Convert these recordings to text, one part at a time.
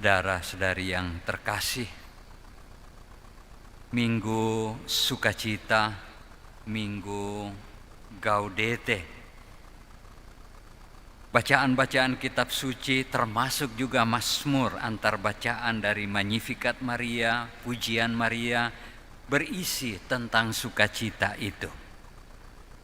Saudara-saudari yang terkasih, Minggu Sukacita, Minggu Gaudete, bacaan-bacaan kitab suci termasuk juga Mazmur antar bacaan dari Magnificat Maria, Pujian Maria, berisi tentang sukacita itu.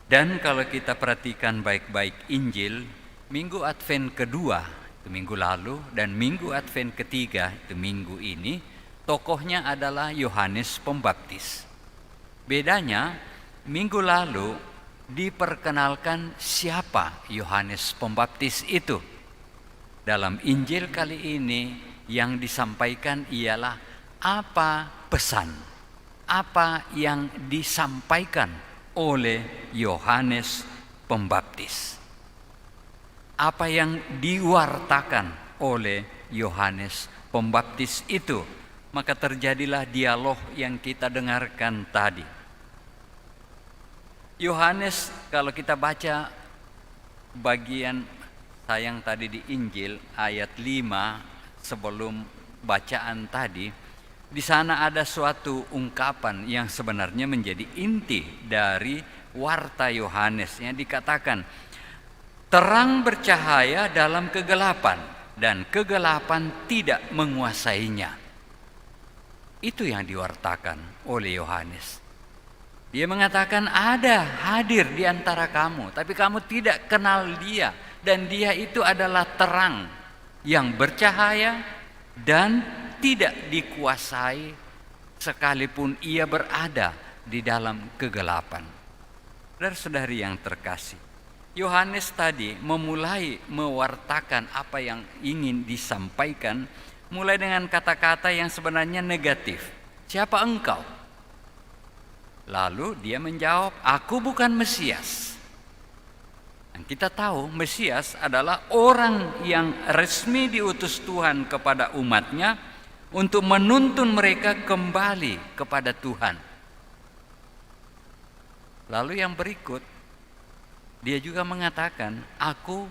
Dan kalau kita perhatikan baik-baik Injil, Minggu Advent kedua itu minggu lalu, dan Minggu Advent ketiga itu minggu ini, tokohnya adalah Yohanes Pembaptis. Bedanya, minggu lalu diperkenalkan siapa Yohanes Pembaptis itu. Dalam Injil kali ini yang disampaikan ialah apa pesan, apa yang disampaikan oleh Yohanes Pembaptis. Apa yang diwartakan oleh Yohanes Pembaptis itu. Maka terjadilah dialog yang kita dengarkan tadi. Yohanes, kalau kita baca bagian sayang tadi di Injil ayat 5 sebelum bacaan tadi, di sana ada suatu ungkapan yang sebenarnya menjadi inti dari warta Yohanes yang dikatakan, terang bercahaya dalam kegelapan dan kegelapan tidak menguasainya. Itu yang diwartakan oleh Yohanes. Dia mengatakan ada hadir di antara kamu, tapi kamu tidak kenal dia. Dan dia itu adalah terang yang bercahaya dan tidak dikuasai sekalipun ia berada di dalam kegelapan. Saudara-saudari yang terkasih, Yohanes tadi memulai mewartakan apa yang ingin disampaikan, mulai dengan kata-kata yang sebenarnya negatif. Siapa engkau? Lalu dia menjawab, aku bukan Mesias. Dan kita tahu Mesias adalah orang yang resmi diutus Tuhan kepada umatnya untuk menuntun mereka kembali kepada Tuhan. Lalu yang berikut, dia juga mengatakan, aku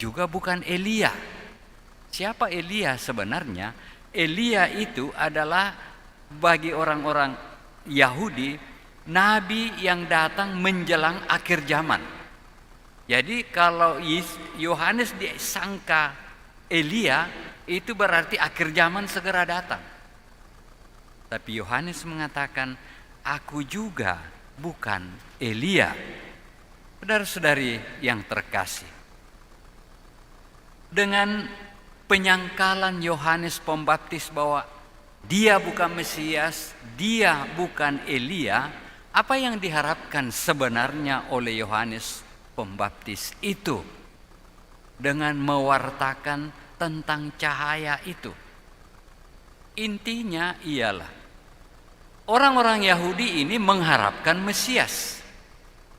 juga bukan Elia. Siapa Elia sebenarnya? Elia itu adalah bagi orang-orang Yahudi, nabi yang datang menjelang akhir zaman. Jadi kalau Yohanes disangka Elia, itu berarti akhir zaman segera datang. Tapi Yohanes mengatakan, aku juga bukan Elia. Saudara-saudari yang terkasih, dengan penyangkalan Yohanes Pembaptis bahwa dia bukan Mesias, dia bukan Elia, apa yang diharapkan sebenarnya oleh Yohanes Pembaptis itu dengan mewartakan tentang cahaya itu? Intinya ialah orang-orang Yahudi ini mengharapkan Mesias.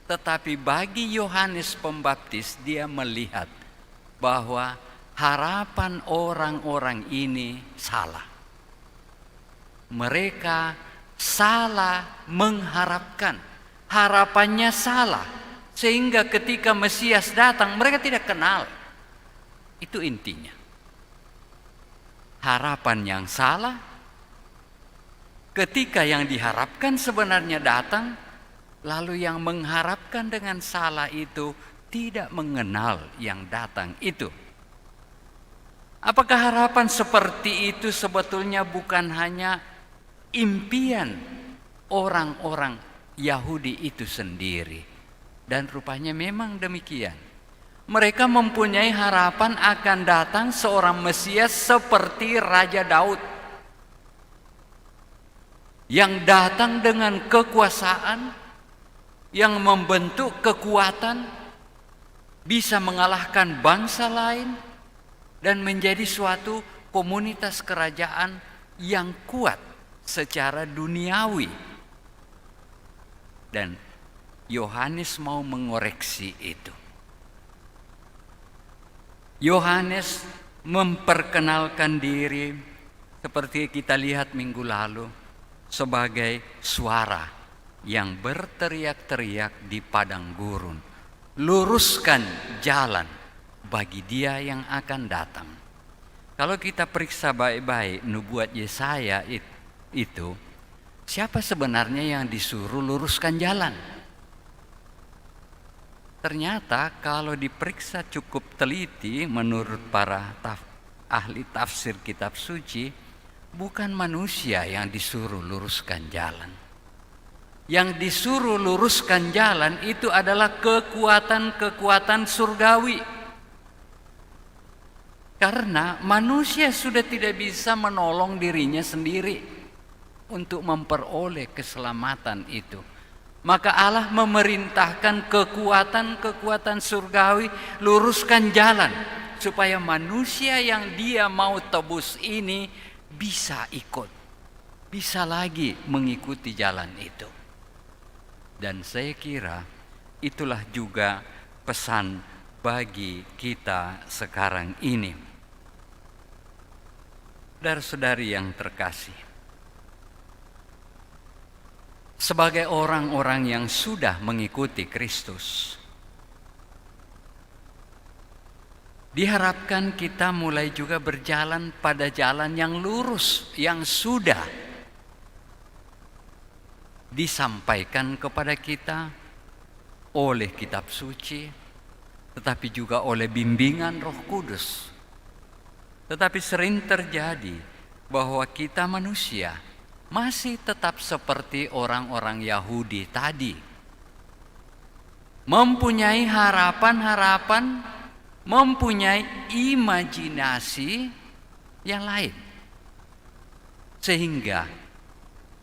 Tetapi bagi Yohanes Pembaptis, dia melihat bahwa harapan orang-orang ini salah. Mereka salah mengharapkan, harapannya salah, sehingga ketika Mesias datang mereka tidak kenal. Itu intinya. Harapan yang salah, ketika yang diharapkan sebenarnya datang, lalu yang mengharapkan dengan salah itu tidak mengenal yang datang itu. Apakah harapan seperti itu sebetulnya bukan hanya impian orang-orang Yahudi itu sendiri? Dan rupanya memang demikian. Mereka mempunyai harapan akan datang seorang Mesias seperti Raja Daud, yang datang dengan kekuasaan, yang membentuk kekuatan, bisa mengalahkan bangsa lain, dan menjadi suatu komunitas kerajaan yang kuat secara duniawi. Dan Yohanes mau mengoreksi itu. Yohanes memperkenalkan diri seperti kita lihat minggu lalu sebagai suara yang berteriak-teriak di padang gurun, luruskan jalan bagi dia yang akan datang. Kalau kita periksa baik-baik nubuat Yesaya itu, siapa sebenarnya yang disuruh luruskan jalan? Ternyata kalau diperiksa cukup teliti menurut para ahli tafsir kitab suci, bukan manusia yang disuruh luruskan jalan. Yang disuruh luruskan jalan itu adalah kekuatan-kekuatan surgawi. Karena manusia sudah tidak bisa menolong dirinya sendiri untuk memperoleh keselamatan itu. Maka Allah memerintahkan kekuatan-kekuatan surgawi luruskan jalan supaya manusia yang dia mau tebus ini bisa ikut, bisa lagi mengikuti jalan itu. Dan saya kira itulah juga pesan bagi kita sekarang ini. Saudara-saudari yang terkasih, sebagai orang-orang yang sudah mengikuti Kristus, diharapkan kita mulai juga berjalan pada jalan yang lurus, yang sudah disampaikan kepada kita oleh kitab suci, tetapi juga oleh bimbingan Roh Kudus. Tetapi sering terjadi bahwa kita manusia masih tetap seperti orang-orang Yahudi tadi, mempunyai harapan-harapan, mempunyai imajinasi yang lain. Sehingga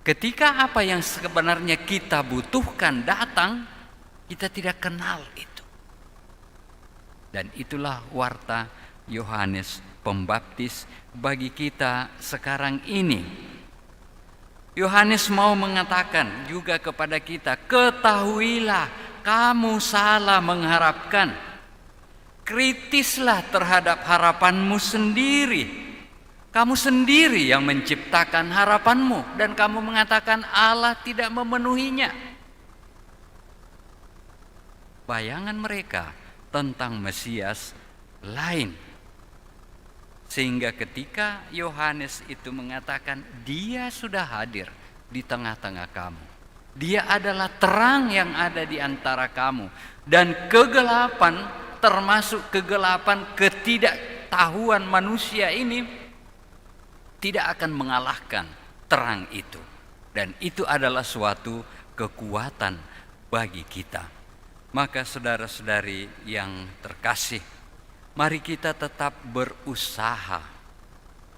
ketika apa yang sebenarnya kita butuhkan datang, kita tidak kenal itu. Dan itulah warta Yohanes Pembaptis bagi kita sekarang ini. Yohanes mau mengatakan juga kepada kita, ketahuilah kamu salah mengharapkan. Kritislah terhadap harapanmu sendiri. Kamu sendiri yang menciptakan harapanmu dan kamu mengatakan Allah tidak memenuhinya. Bayangan mereka tentang Mesias lain. Sehingga ketika Yohanes itu mengatakan dia sudah hadir di tengah-tengah kamu. Dia adalah terang yang ada di antara kamu. Dan kegelapan, termasuk kegelapan ketidaktahuan manusia ini, tidak akan mengalahkan terang itu. Dan itu adalah suatu kekuatan bagi kita. Maka saudara-saudari yang terkasih, mari kita tetap berusaha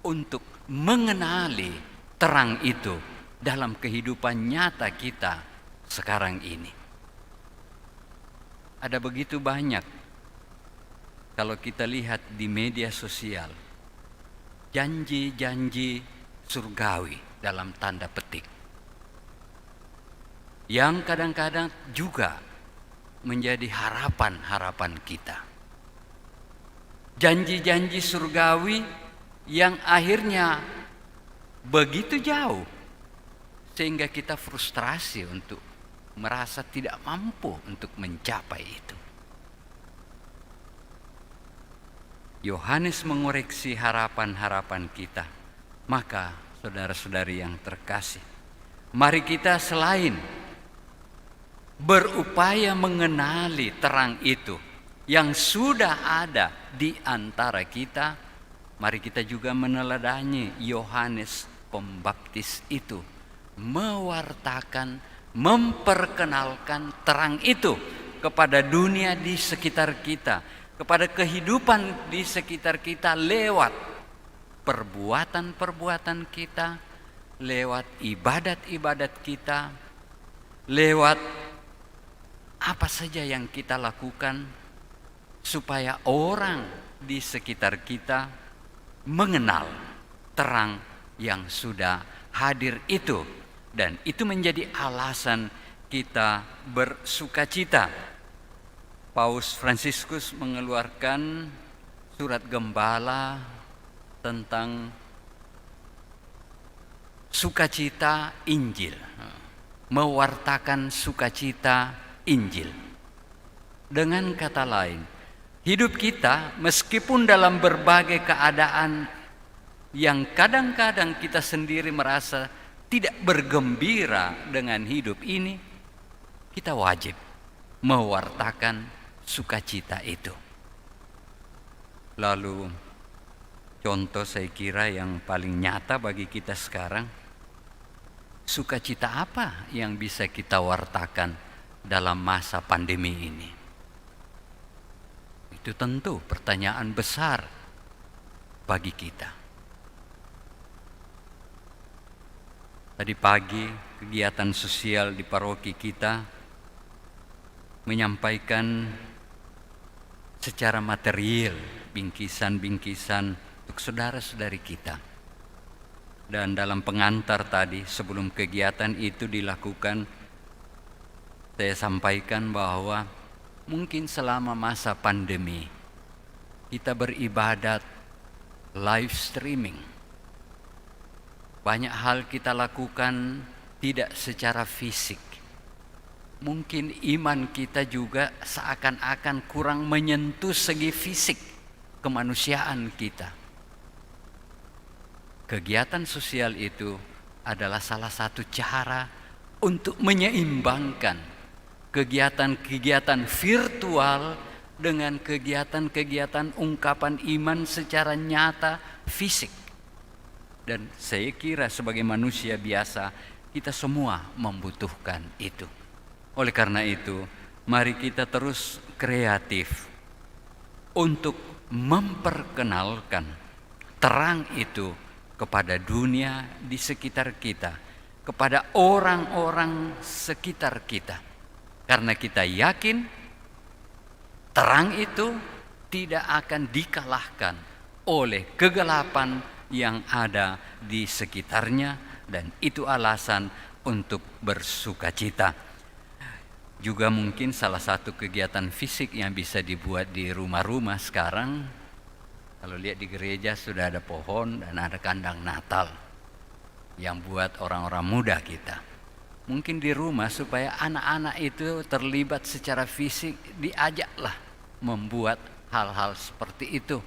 untuk mengenali terang itu dalam kehidupan nyata kita sekarang ini. Ada begitu banyak, kalau kita lihat di media sosial, janji-janji surgawi dalam tanda petik, yang kadang-kadang juga menjadi harapan-harapan kita. Janji-janji surgawi yang akhirnya begitu jauh sehingga kita frustrasi untuk merasa tidak mampu untuk mencapai itu. Yohanes mengoreksi harapan-harapan kita. Maka saudara-saudari yang terkasih, mari kita selain berupaya mengenali terang itu yang sudah ada di antara kita, mari kita juga meneladani Yohanes Pembaptis itu, mewartakan, memperkenalkan terang itu kepada dunia di sekitar kita, kepada kehidupan di sekitar kita lewat perbuatan-perbuatan kita, lewat ibadat-ibadat kita, lewat apa saja yang kita lakukan, supaya orang di sekitar kita mengenal terang yang sudah hadir itu. Dan itu menjadi alasan kita bersukacita. Paus Fransiskus mengeluarkan surat gembala tentang sukacita Injil, mewartakan sukacita Injil. Dengan kata lain, hidup kita meskipun dalam berbagai keadaan yang kadang-kadang kita sendiri merasa tidak bergembira dengan hidup ini, kita wajib mewartakan sukacita itu. Lalu contoh saya kira yang paling nyata bagi kita sekarang, sukacita apa yang bisa kita wartakan dalam masa pandemi ini? Itu tentu pertanyaan besar bagi kita. Tadi pagi kegiatan sosial di paroki kita menyampaikan secara material bingkisan-bingkisan untuk saudara-saudari kita. Dan dalam pengantar tadi sebelum kegiatan itu dilakukan, saya sampaikan bahwa mungkin selama masa pandemi kita beribadat live streaming. Banyak hal kita lakukan tidak secara fisik. Mungkin iman kita juga seakan-akan kurang menyentuh segi fisik kemanusiaan kita. Kegiatan sosial itu adalah salah satu cara untuk menyeimbangkan kegiatan-kegiatan virtual dengan kegiatan-kegiatan ungkapan iman secara nyata fisik. Dan saya kira sebagai manusia biasa kita semua membutuhkan itu. Oleh karena itu, mari kita terus kreatif untuk memperkenalkan terang itu kepada dunia di sekitar kita, kepada orang-orang sekitar kita. Karena kita yakin terang itu tidak akan dikalahkan oleh kegelapan yang ada di sekitarnya, dan itu alasan untuk bersukacita. Juga mungkin salah satu kegiatan fisik yang bisa dibuat di rumah-rumah sekarang, kalau lihat di gereja sudah ada pohon dan ada kandang Natal yang buat orang-orang muda kita. Mungkin di rumah supaya anak-anak itu terlibat secara fisik, diajaklah membuat hal-hal seperti itu.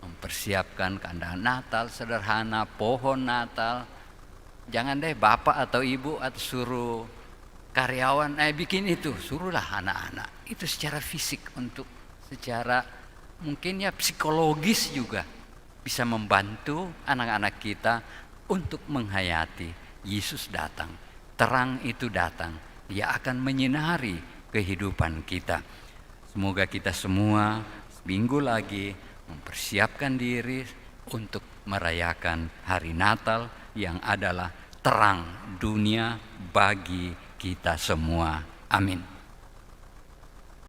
Mempersiapkan kandang Natal sederhana, pohon Natal. Jangan deh bapak atau ibu atau suruh karyawan bikin itu, suruhlah anak-anak. Itu secara fisik, untuk secara mungkin ya psikologis juga bisa membantu anak-anak kita untuk menghayati Yesus datang. Terang itu datang, dia akan menyinari kehidupan kita. Semoga kita semua seminggu lagi mempersiapkan diri untuk merayakan hari Natal yang adalah terang dunia bagi kita semua. Amin.